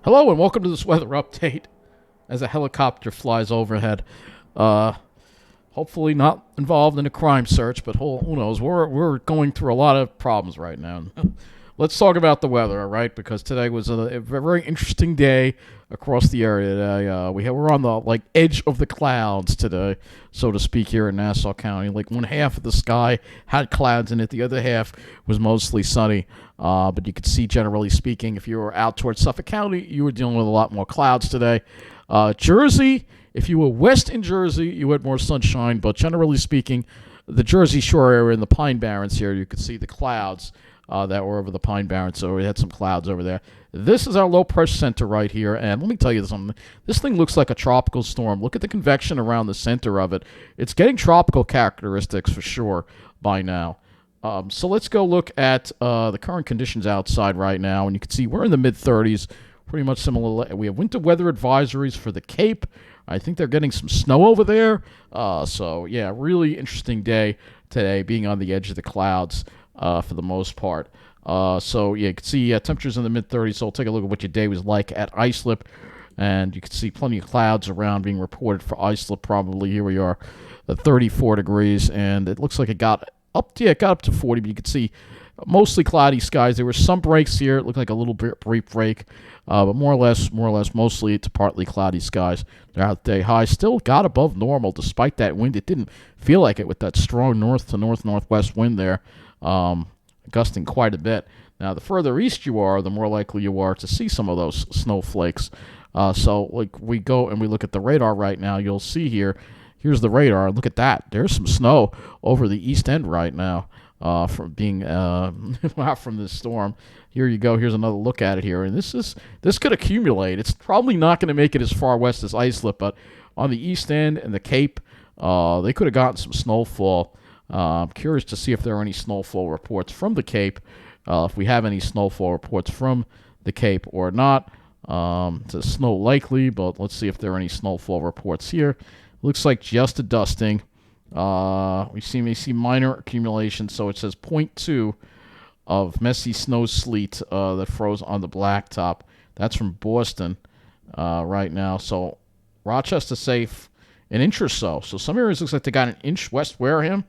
Hello and welcome to this weather update as a helicopter flies overhead. Hopefully not involved in a crime search, but who knows? We're going through a lot of problems right now. Let's talk about the weather, all right? Because today was a very interesting day across the area. Today. We're on the edge of the clouds today, so to speak, here in Nassau County. Like one half of the sky had clouds in it, the other half was mostly sunny. But you could see, generally speaking, if you were out towards Suffolk County, you were dealing with a lot more clouds today. Jersey, if you were west in Jersey, you had more sunshine. But generally speaking, the Jersey Shore area and the Pine Barrens here, you could see the clouds that were over the Pine Barrens. So we had some clouds over there. This is our low pressure center right here. And let me tell you something. This thing looks like a tropical storm. Look at the convection around the center of it. It's getting tropical characteristics for sure by now. So let's go look at the current conditions outside right now. And you can see we're in the mid-30s, pretty much similar. We have winter weather advisories for the Cape. I think they're getting some snow over there. So, yeah, really interesting day today, being on the edge of the clouds for the most part. So, yeah, you can see temperatures in the mid-30s. So we'll take a look at what your day was like at Islip. And you can see plenty of clouds around being reported for Islip. Probably here we are at 34 degrees. And it looks like it got up to 40, but you can see mostly cloudy skies. There were some breaks here. It looked like a little brief break, but more or less, mostly to partly cloudy skies. Throughout the day, high still got above normal despite that wind. It didn't feel like it with that strong north to northwest wind there, gusting quite a bit. Now, the further east you are, the more likely you are to see some of those snowflakes. So, like we go and we look at the radar right now, you'll see here. Here's the radar. Look at that. There's some snow over the east end right now from being from this storm. Here you go. Here's another look at it here. And this could accumulate. It's probably not going to make it as far west as Islip, but on the east end and the Cape, they could have gotten some snowfall. I'm curious to see if there are any snowfall reports from the Cape, if we have any snowfall reports from the Cape or not. It's snow likely, but let's see if there are any snowfall reports here. Looks like just a dusting. We see minor accumulation, so it says 0.2 of messy snow sleet that froze on the blacktop. That's from Boston right now. So Rochester safe an inch or so. So some areas looks like they got an inch west Wareham.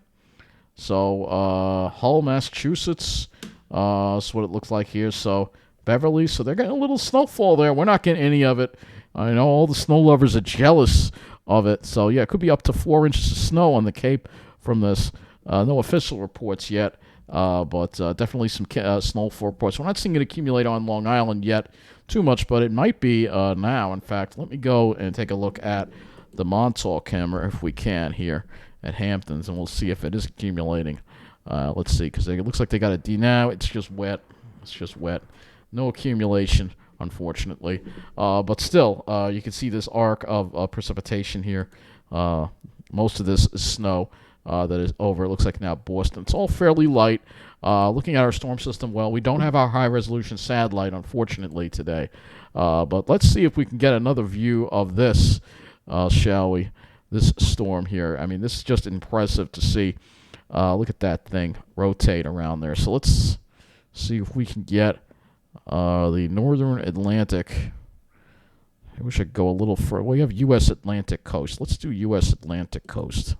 So Hull, Massachusetts. That's what it looks like here. So Beverly. So they're getting a little snowfall there. We're not getting any of it. I know all the snow lovers are jealous of it. So, yeah, it could be up to 4 inches of snow on the Cape from this. No official reports yet, but definitely some snowfall reports. We're not seeing it accumulate on Long Island yet too much, but it might be now. In fact, let me go and take a look at the Montauk camera if we can here at Hamptons, and we'll see if it is accumulating. Let's see, because it looks like they got a D now. It's just wet. No accumulation, unfortunately. But still, you can see this arc of precipitation here. Most of this is snow that is over. It looks like now Boston. It's all fairly light. Looking at our storm system, well, we don't have our high-resolution satellite, unfortunately, today. But let's see if we can get another view of this, shall we? This storm here. I mean, this is just impressive to see. Look at that thing rotate around there. So let's see if we can get the northern Atlantic. I wish I could go a little further. Well, you have U.S. Atlantic coast. Let's do U.S. Atlantic coast.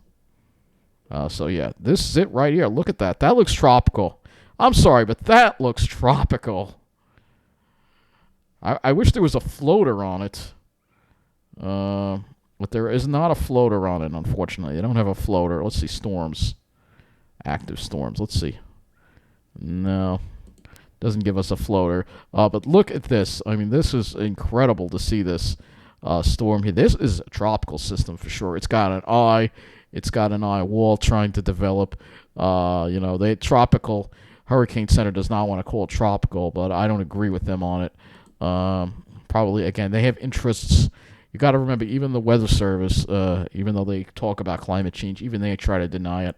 So, yeah, this is it right here. Look at that. That looks tropical. I'm sorry, but that looks tropical. I wish there was a floater on it. But there is not a floater on it, unfortunately. They don't have a floater. Let's see, storms. Active storms. Let's see. No. Doesn't give us a floater. But look at this. I mean, this is incredible to see this storm here. This is a tropical system for sure. It's got an eye. It's got an eye wall trying to develop. The Tropical Hurricane Center does not want to call it tropical, but I don't agree with them on it. Probably, again, they have interests. You got to remember, even the Weather Service, even though they talk about climate change, even they try to deny it.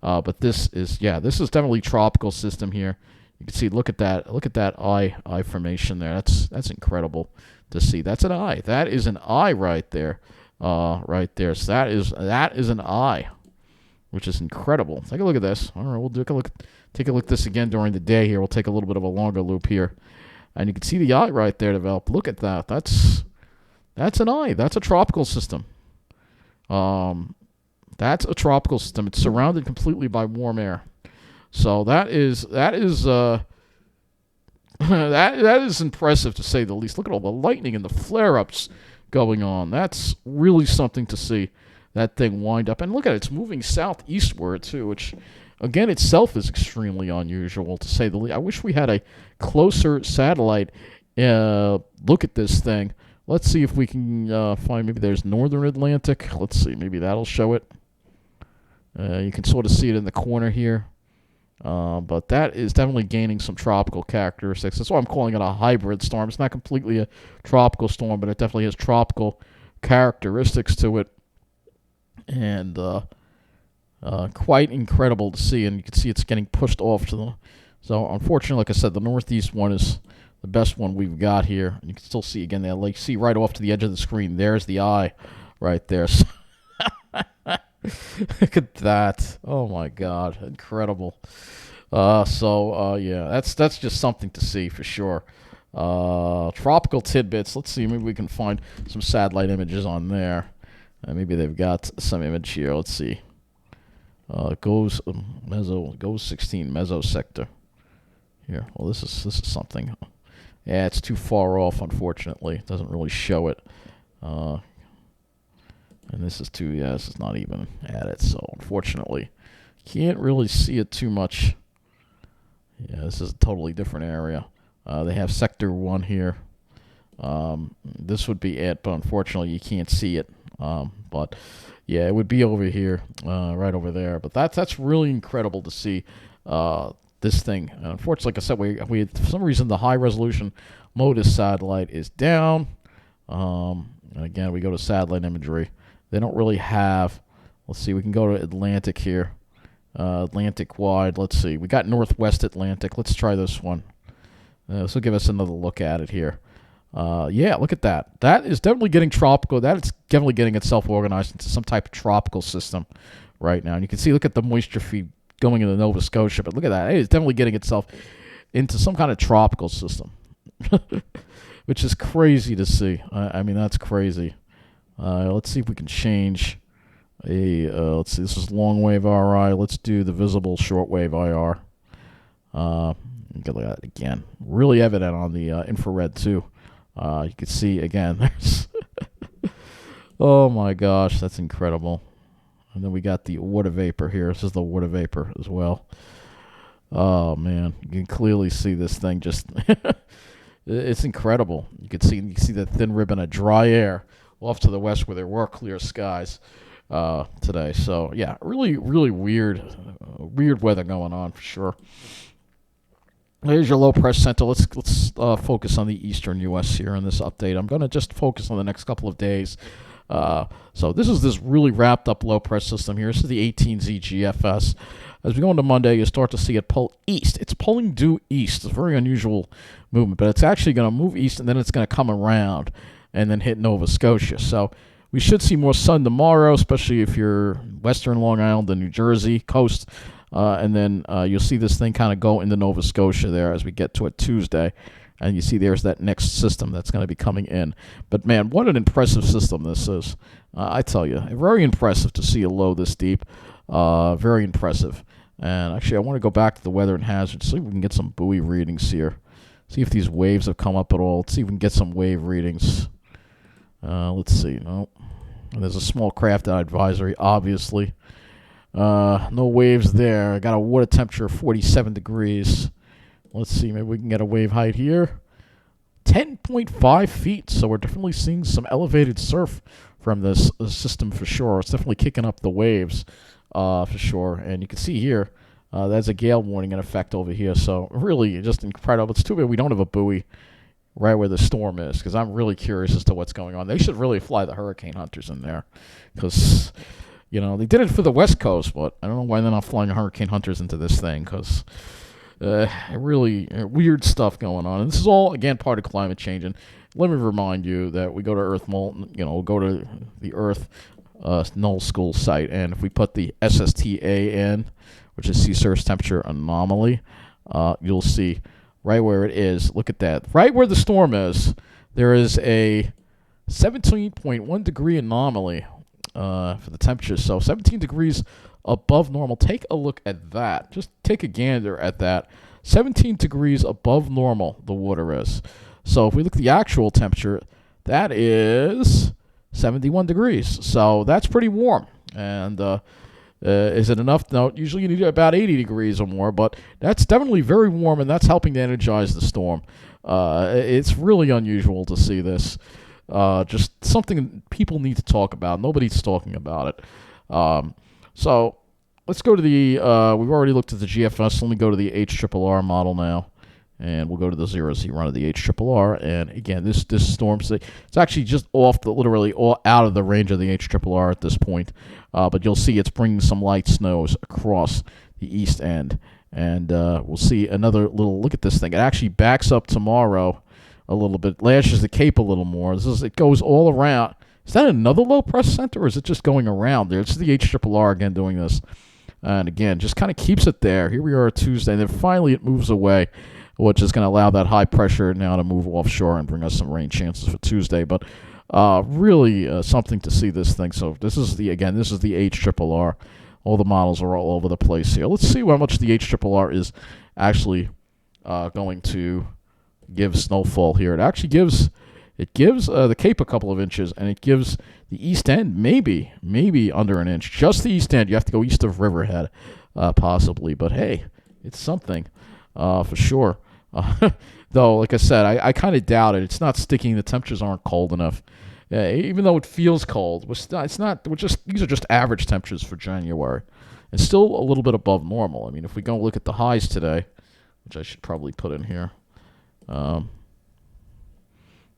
But this is definitely tropical system here. You can see, look at that eye formation there. That's incredible to see. That's an eye. That is an eye right there. Right there. So that is an eye, which is incredible. Take a look at this. All right, we'll take a look at this again during the day here. We'll take a little bit of a longer loop here. And you can see the eye right there develop. Look at that. That's an eye. That's a tropical system. That's a tropical system. It's surrounded completely by warm air. So that is that is impressive to say the least. Look at all the lightning and the flare-ups going on. That's really something to see. That thing wind up, and look at it. It's moving southeastward too, which again itself is extremely unusual to say the least. I wish we had a closer satellite look at this thing. Let's see if we can find, maybe there's northern Atlantic. Let's see, maybe that'll show it. You can sort of see it in the corner here. But that is definitely gaining some tropical characteristics. That's why I'm calling it a hybrid storm. It's not completely a tropical storm, but it definitely has tropical characteristics to it. And quite incredible to see. And you can see it's getting pushed off to the... So, unfortunately, like I said, the northeast one is the best one we've got here. You can still see, again, like, see right off to the edge of the screen. There's the eye right there. Look at that. Oh, my God. Incredible. Yeah, that's just something to see for sure. Tropical tidbits. Let's see. Maybe we can find some satellite images on there. Maybe they've got some image here. Let's see. Goes 16 mesosector. Here. Well, this is something. Yeah, it's too far off, unfortunately. It doesn't really show it. And this is too, this is not even at it. So, unfortunately, can't really see it too much. Yeah, this is a totally different area. They have Sector 1 here. This would be it, but unfortunately, you can't see it. But, yeah, it would be over here, right over there. But that's really incredible to see this thing. Unfortunately, like I said, we for some reason, the high-resolution MODIS satellite is down. And again, we go to satellite imagery. They don't really have, let's see, we can go to Atlantic here. Atlantic wide, let's see. We got Northwest Atlantic. Let's try this one. This will give us another look at it here. Yeah, look at that. That is definitely getting tropical. That is definitely getting itself organized into some type of tropical system right now. And you can see, look at the moisture feed going into Nova Scotia. But look at that. It is definitely getting itself into some kind of tropical system, which is crazy to see. I mean, that's crazy. Let's see if we can change let's see, this is long wave RI. Let's do the visible shortwave IR. Look at that again. Really evident on the infrared too. You can see again, there's oh my gosh, that's incredible. And then we got the water vapor here. This is the water vapor as well. Oh man, you can clearly see this thing just it's incredible. You can see that thin ribbon of dry air off to the west where there were clear skies today. So yeah, really weird weather going on for sure. Here's your low press center. Let's focus on the eastern U.S. here in this update. I'm going to just focus on the next couple of days. So this is this really wrapped up low press system here. This is the 18Z GFS. As we go into Monday, you start to see it pull east. It's pulling due east. It's a very unusual movement, but it's actually going to move east, and then it's going to come around and then hit Nova Scotia. So we should see more sun tomorrow, especially if you're western Long Island, the New Jersey coast. And then you'll see this thing kind of go into Nova Scotia there as we get to it Tuesday. And you see there's that next system that's going to be coming in. But, man, what an impressive system this is. I tell you, very impressive to see a low this deep. Very impressive. And, actually, I want to go back to the weather and hazards, see if we can get some buoy readings here. See if these waves have come up at all. Let's see if we can get some wave readings. Let's see. Nope. And there's a small craft advisory, obviously. No waves there. I got a water temperature of 47 degrees. Let's see, maybe we can get a wave height here. 10.5 feet, so we're definitely seeing some elevated surf from this system for sure. It's definitely kicking up the waves for sure. And you can see here, there's a gale warning in effect over here. So really just incredible. It's too bad we don't have a buoy right where the storm is, because I'm really curious as to what's going on. They should really fly the hurricane hunters in there, because... You know, they did it for the West Coast, but I don't know why they're not flying hurricane hunters into this thing, because really weird stuff going on. And this is all, again, part of climate change. And let me remind you that we go to Earth Molten, go to the Earth Null School site, and if we put the SSTA in, which is sea surface temperature anomaly, you'll see right where it is. Look at that. Right where the storm is, there is a 17.1 degree anomaly for the temperature. So 17 degrees above normal. Take a look at that. Just take a gander at that. 17 degrees above normal the water is. So if we look at the actual temperature, that is 71 degrees. So that's pretty warm. And is it enough? No, usually you need about 80 degrees or more, but that's definitely very warm, and that's helping to energize the storm. It's really unusual to see this. Just something people need to talk about. Nobody's talking about it. So let's go to the, we've already looked at the GFS. Let me go to the HRRR model now. And we'll go to the 0Z run of the HRRR. And again, this storm, it's actually just literally all out of the range of the HRRR at this point. But you'll see it's bringing some light snows across the east end. And we'll see another little look at this thing. It actually backs up tomorrow a little bit, lashes the Cape a little more. It goes all around. Is that another low pressure center, or is it just going around there? It's the HRRR again doing this. And again, just kind of keeps it there. Here we are Tuesday, and then finally it moves away, which is going to allow that high pressure now to move offshore and bring us some rain chances for Tuesday. But really something to see this thing. So this is the HRRR. All the models are all over the place here. Let's see how much the HRRR is actually going to give snowfall here. It actually gives the Cape a couple of inches, and it gives the East End maybe under an inch. Just the East End. You have to go east of Riverhead, possibly. But hey, it's something for sure. Though, like I said, I kind of doubt it. It's not sticking. The temperatures aren't cold enough. Even though it feels cold, it's not. These are just average temperatures for January. It's still a little bit above normal. I mean, if we go look at the highs today, which I should probably put in here,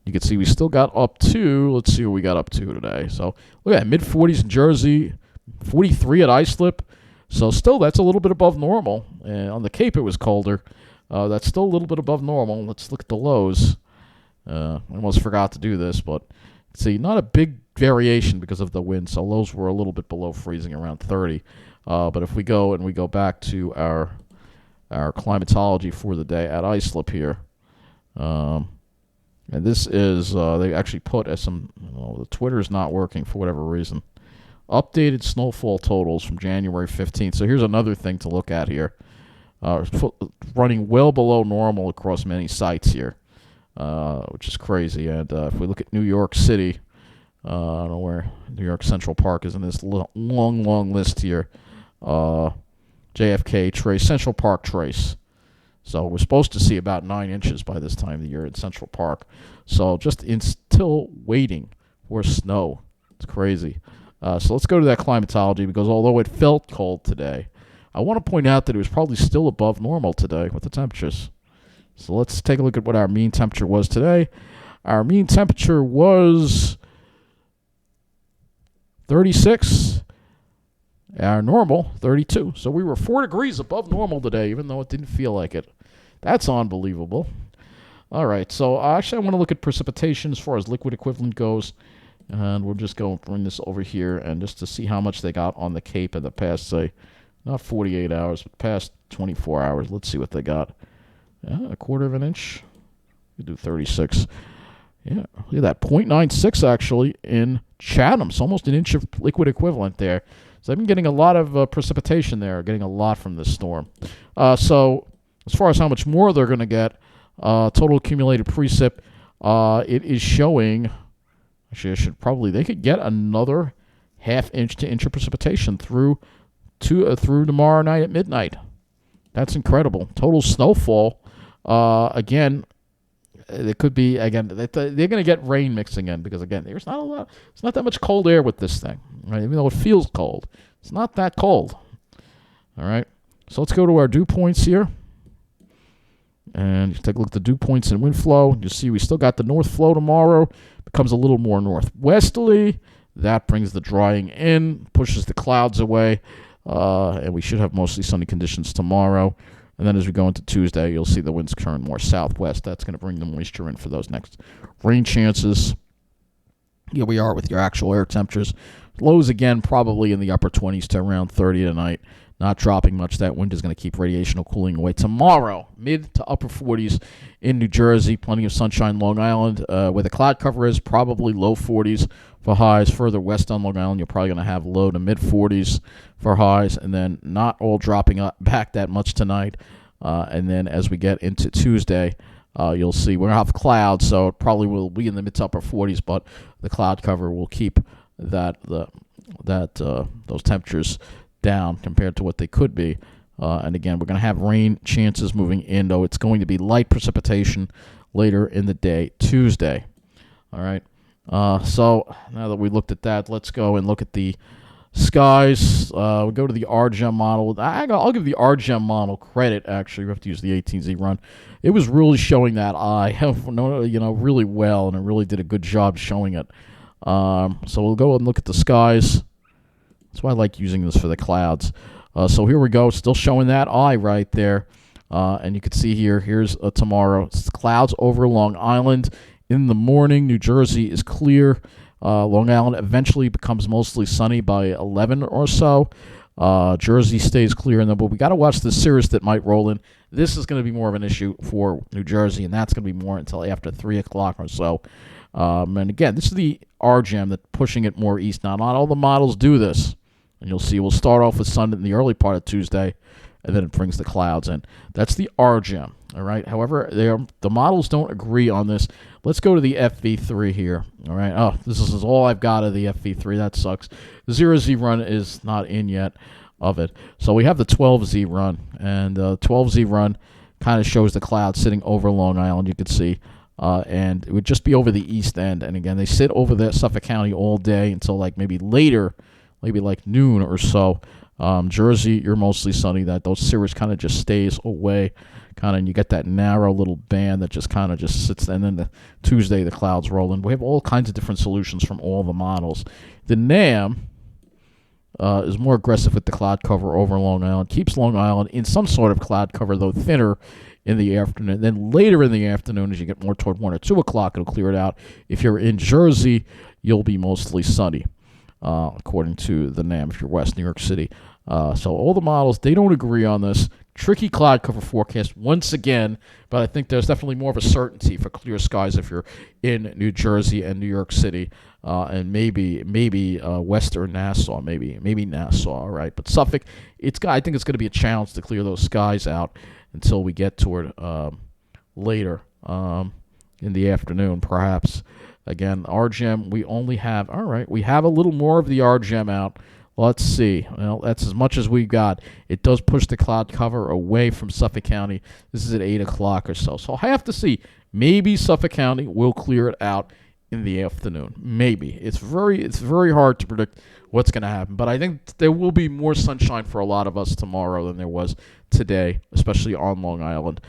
you can see we still got up to. Let's see what we got up to today. So look at that, mid-40s in Jersey, 43 at Islip. So still, that's a little bit above normal. And on the Cape, it was colder. That's still a little bit above normal. Let's look at the lows. I almost forgot to do this, but see, not a big variation because of the wind. So lows were a little bit below freezing, around 30. But if we go back to our climatology for the day at Islip here, and this is they actually put as some. The Twitter is not working for whatever reason. Updated snowfall totals from January 15th. So here's another thing to look at here. Running well below normal across many sites here, which is crazy. And if we look at New York City, I don't know where New York Central Park is in this long list here. JFK Trace, Central Park Trace. So we're supposed to see about 9 inches by this time of the year in Central Park. So just still waiting for snow. It's crazy. So let's go to that climatology, because although it felt cold today, I want to point out that it was probably still above normal today with the temperatures. So let's take a look at what our mean temperature was today. Our mean temperature was 36. Our normal, 32. So we were 4 degrees above normal today, even though it didn't feel like it. That's unbelievable. All right, so actually I want to look at precipitation as far as liquid equivalent goes. And we'll just go and bring this over here, and just to see how much they got on the Cape in the past, say, not 48 hours, but past 24 hours. Let's see what they got. A quarter of an inch. We do 36. Yeah, look at that. 0.96 actually in Chatham. It's almost an inch of liquid equivalent there. So I've been getting a lot of precipitation there, getting a lot from this storm. So as far as how much more they're going to get, total accumulated precip, it is showing. Actually, they could get another half inch to inch of precipitation through tomorrow night at midnight. That's incredible. Total snowfall, again, it could be, again, they're going to get rain mixing in, because, again, there's not a lot, it's not that much cold air with this thing, right? Even though it feels cold, it's not that cold. All right, so let's go to our dew points here. And you take a look at the dew points and wind flow. You see we still got the north flow tomorrow. Becomes a little more northwesterly. That brings the drying in, pushes the clouds away, and we should have mostly sunny conditions tomorrow. And then as we go into Tuesday, you'll see the winds turn more southwest. That's going to bring the moisture in for those next rain chances. Here we are with your actual air temperatures. Lows again probably in the upper 20s to around 30 tonight. not dropping much. That wind is going to keep radiational cooling away. Tomorrow, mid to upper 40s in New Jersey. Plenty of sunshine. Long Island, where the cloud cover is, probably low 40s for highs. Further west on Long Island, you're probably going to have low to mid 40s for highs, and then not all dropping back that much tonight. And then as we get into Tuesday, you'll see we're going to have clouds, so it probably will be in the mid to upper 40s, but the cloud cover will keep those temperatures down compared to what they could be. And again, we're going to have rain chances moving in, though it's going to be light precipitation later in the day, Tuesday. All right. So now that we looked at that, let's go and look at the skies. We'll go to the RGEM model. I'll give the RGEM model credit, actually. We have to use the 18Z run. It was really showing that eye, really well, and it really did a good job showing it. So we'll go and look at the skies. That's why I like using this for the clouds. So here we go, still showing that eye right there. And you can see here's tomorrow. It's clouds over Long Island. In the morning, New Jersey is clear. Long Island eventually becomes mostly sunny by 11 or so. Jersey stays clear, but we got to watch the cirrus that might roll in. This is going to be more of an issue for New Jersey, and that's going to be more until after 3 o'clock or so. And again, this is the RGEM that's pushing it more east. Now, not all the models do this. And you'll see we'll start off with sun in the early part of Tuesday, and then it brings the clouds in. That's the RGEM, all right? However, the models don't agree on this. Let's go to the FV3 here, all right? Oh, this is all I've got of the FV3. That sucks. The 0Z run is not in yet of it. So we have the 12Z run, and 12Z run kind of shows the clouds sitting over Long Island, you can see. And it would just be over the east end. And again, they sit over the Suffolk County all day until like maybe later, maybe like noon or so. Jersey, you're mostly sunny. Those cirrus kind of just stays away, and you get that narrow little band that just kind of just sits. And then Tuesday, the clouds roll in. We have all kinds of different solutions from all the models. The NAM is more aggressive with the cloud cover over Long Island. Keeps Long Island in some sort of cloud cover, though thinner in the afternoon. Then later in the afternoon, as you get more toward 1 or 2 o'clock, it'll clear it out. If you're in Jersey, you'll be mostly sunny. According to the NAM, if you're West New York City. So all the models, they don't agree on this. Tricky cloud cover forecast once again, but I think there's definitely more of a certainty for clear skies if you're in New Jersey and New York City, and maybe Western Nassau, maybe Nassau, all right? But Suffolk, I think it's going to be a challenge to clear those skies out until we get toward later in the afternoon, perhaps. Again, RGEM, we have a little more of the RGEM out. Let's see. Well, that's as much as we got. It does push the cloud cover away from Suffolk County. This is at 8 o'clock or so. So I have to see. Maybe Suffolk County will clear it out in the afternoon. Maybe. It's very hard to predict what's going to happen. But I think there will be more sunshine for a lot of us tomorrow than there was today, especially on Long Island,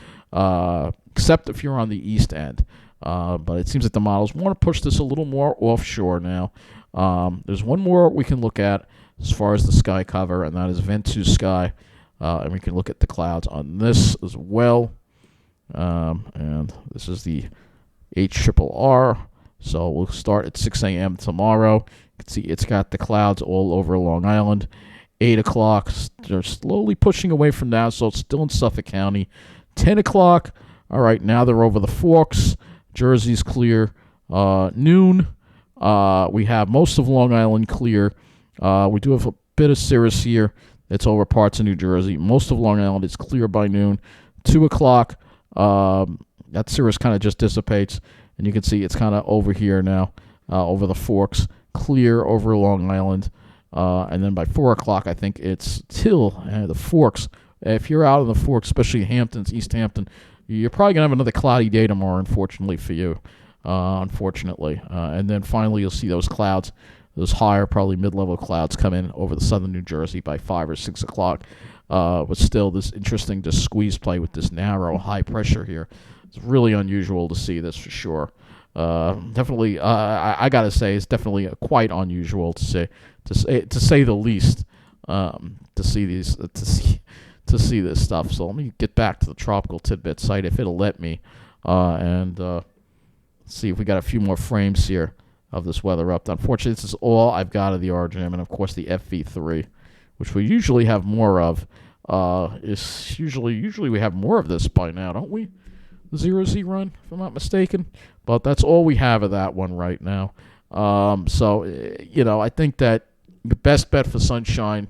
except if you're on the east end. But it seems like the models want to push this a little more offshore now. There's one more we can look at as far as the sky cover, and that is Ventus sky. And we can look at the clouds on this as well. And this is the HRRR. So we'll start at 6 a.m. tomorrow. You can see it's got the clouds all over Long Island. 8 o'clock, they're slowly pushing away from now, so it's still in Suffolk County. 10 o'clock, all right, now they're over the Forks. Jersey's clear. Noon, we have most of Long Island clear. We do have a bit of cirrus here. It's over parts of New Jersey. Most of Long Island is clear by noon. 2 o'clock, that cirrus kind of just dissipates, and you can see it's kind of over here now, over the Forks, clear over Long Island. And then by 4 o'clock, I think it's till the Forks. If you're out in the Forks, especially Hamptons, East Hampton, you're probably going to have another cloudy day tomorrow, unfortunately for you. And then finally, you'll see those clouds, those higher, probably mid-level clouds come in over the southern New Jersey by 5 or 6 o'clock. But still, this interesting to squeeze play with this narrow high pressure here. It's really unusual to see this for sure. Definitely, I got to say, it's definitely quite unusual to say the least. To see this stuff. So let me get back to the tropical tidbit site if it'll let me, and see if we got a few more frames here of this weather up. Unfortunately, this is all I've got of the RGM, and of course the FV3, which we usually have more of. Is usually we have more of this by now, don't we? The 0Z run, if I'm not mistaken. But that's all we have of that one right now. I think that the best bet for sunshine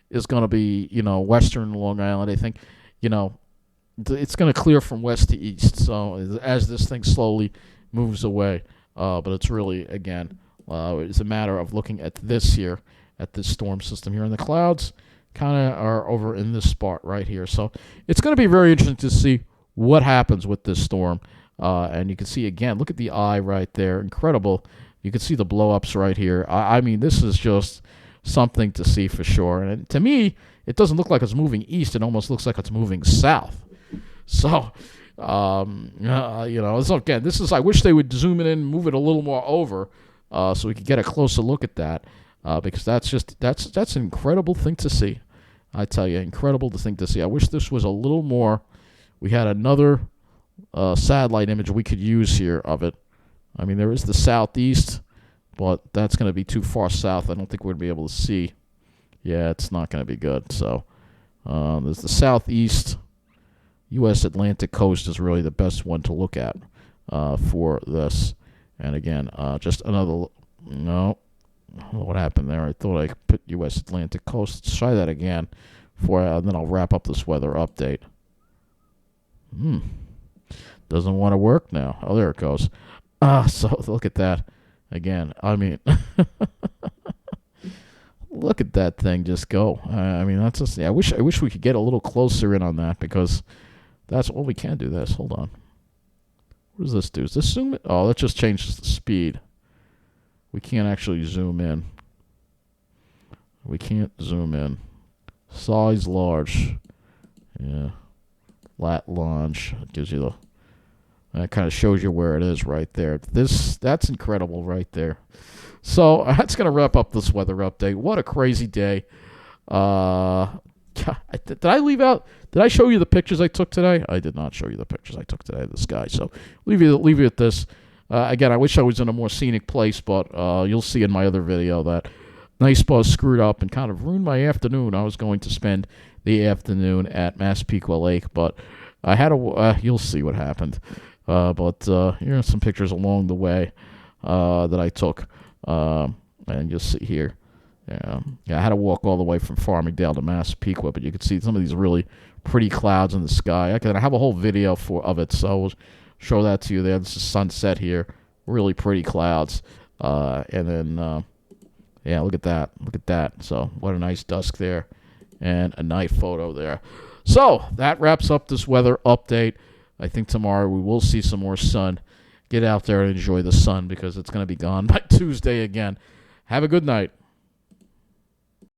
is going to be, western Long Island. I think, it's going to clear from west to east. So as this thing slowly moves away, but it's really, again, it's a matter of looking at this here, at this storm system here. And the clouds kind of are over in this spot right here. So it's going to be very interesting to see what happens with this storm. And you can see, again, look at the eye right there. Incredible. You can see the blow-ups right here. I mean, this is just something to see for sure. And to me, it doesn't look like it's moving east. It almost looks like it's moving south. So, so again, this is, I wish they would zoom it in, move it a little more over, so we could get a closer look at that, because that's an incredible thing to see. I tell you, incredible thing to see. I wish this was a little more. We had another satellite image we could use here of it. I mean, there is the southeast, but that's going to be too far south. I don't think we're going to be able to see. Yeah, it's not going to be good. So there's the southeast. U.S. Atlantic coast is really the best one to look at for this. And again, just another. No. What happened there? I thought I put U.S. Atlantic coast. Let's try that again, and then I'll wrap up this weather update. Doesn't want to work now. Oh, there it goes. So look at that. Again, I mean, look at that thing just go. I mean, that's just. I wish we could get a little closer in on that, because that's all we can do. This. Hold on. What does this do? Does this zoom in? Oh, that just changes the speed. We can't actually zoom in. We can't zoom in. Size large. Yeah. Lat longe. It gives you the. That kind of shows you where it is right there. That's incredible right there. So that's going to wrap up this weather update. What a crazy day. Did I leave out? Did I show you the pictures I took today? I did not show you the pictures I took today of the sky. So leave you at this. Again, I wish I was in a more scenic place, but you'll see in my other video that nice bus screwed up and kind of ruined my afternoon. I was going to spend the afternoon at Massapequa Lake, but I had you'll see what happened. But here are some pictures along the way that I took, and you'll see here. I had to walk all the way from Farmingdale to Massapequa, but you can see some of these really pretty clouds in the sky. I have a whole video of it, so I'll show that to you there. This is sunset here, really pretty clouds, and then look at that. So what a nice dusk there, and a night photo there. So that wraps up this weather update. I think tomorrow we will see some more sun. Get out there and enjoy the sun, because it's going to be gone by Tuesday again. Have a good night.